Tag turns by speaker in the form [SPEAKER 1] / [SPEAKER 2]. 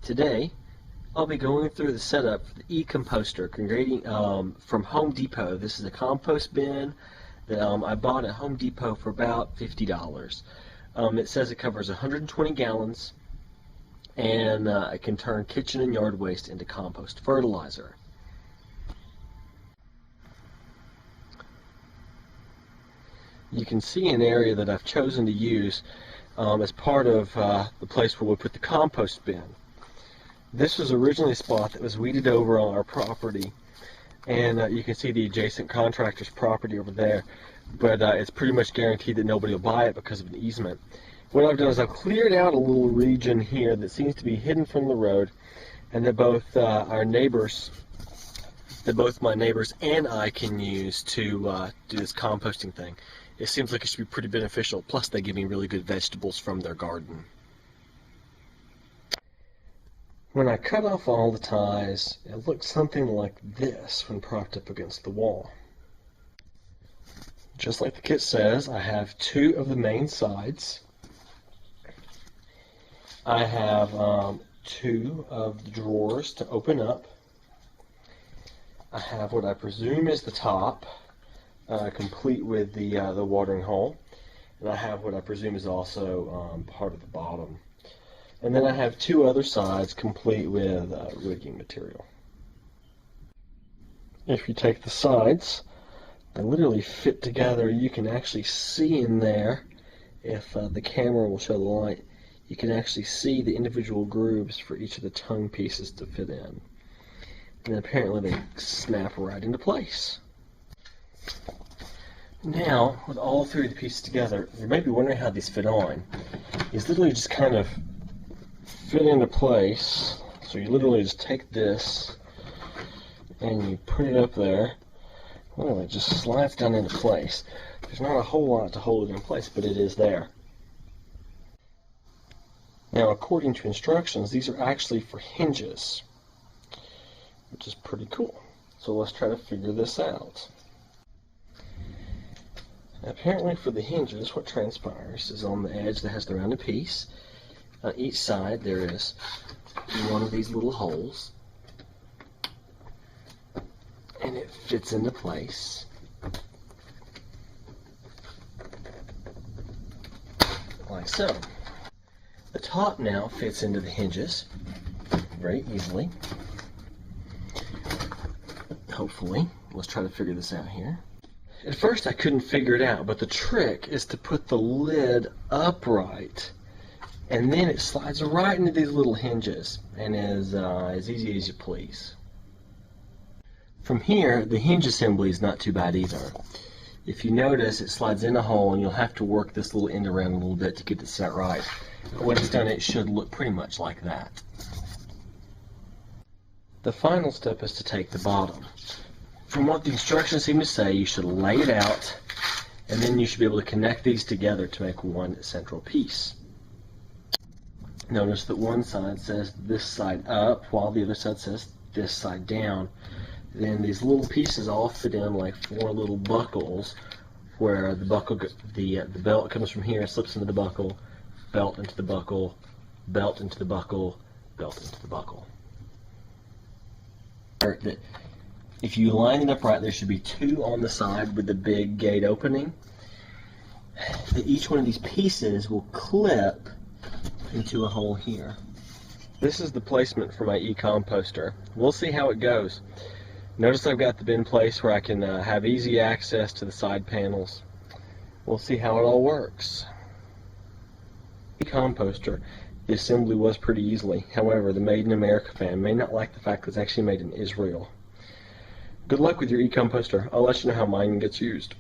[SPEAKER 1] Today, I'll be going through the setup for the e-composter from Home Depot. This is a compost bin that I bought at Home Depot for about $50. It says it covers 120 gallons and it can turn kitchen and yard waste into compost fertilizer. You can see an area that I've chosen to use as part of the place where we put the compost bin. This was originally a spot that was weeded over on our property, and you can see the adjacent contractor's property over there, but it's pretty much guaranteed that nobody will buy it because of an easement. What I've done is I've cleared out a little region here that seems to be hidden from the road, and that both my neighbors and I can use to do this composting thing. It seems like it should be pretty beneficial, plus they give me really good vegetables from their garden. When I cut off all the ties, it looks something like this when propped up against the wall. Just like the kit says, I have two of the main sides. I have two of the drawers to open up. I have what I presume is the top, complete with the watering hole. And I have what I presume is also part of the bottom. And then I have two other sides complete with rigging material. If you take the sides, they literally fit together. You can actually see in there, if the camera will show the light, you can actually see the individual grooves for each of the tongue pieces to fit in. And apparently they snap right into place. Now, with all three of the pieces together, you may be wondering how these fit on. These literally just kind of fit into place. So you literally just take this and you put it up there. Well, it just slides down into place. There's not a whole lot to hold it in place, but it is there. Now, according to instructions, these are actually for hinges, which is pretty cool. So let's try to figure this out. Apparently for the hinges, what transpires is on the edge that has the rounded piece, on each side there is one of these little holes, and it fits into place like so. The top now fits into the hinges very easily. Hopefully. Let's try to figure this out here. At first I couldn't figure it out, but the trick is to put the lid upright, and then it slides right into these little hinges, and is as easy as you please. From here, the hinge assembly is not too bad either. If you notice, it slides in a hole, and you'll have to work this little end around a little bit to get it set right. But when it's done, it should look pretty much like that. The final step is to take the bottom. From what the instructions seem to say, you should lay it out, and then you should be able to connect these together to make one central piece. Notice that one side says this side up, while the other side says this side down. Then these little pieces all fit in like four little buckles, where the belt comes from here, slips into the buckle, belt into the buckle, belt into the buckle, belt into the buckle. If you line it up right, there should be two on the side with the big gate opening. Each one of these pieces will clip into a hole here. This is the placement for my e-composter. We'll see how it goes. Notice I've got the bin place where I can have easy access to the side panels. We'll see how it all works. E-composter, the assembly was pretty easily. However, the Made in America fan may not like the fact that it's actually made in Israel. Good luck with your e-composter. I'll let you know how mine gets used.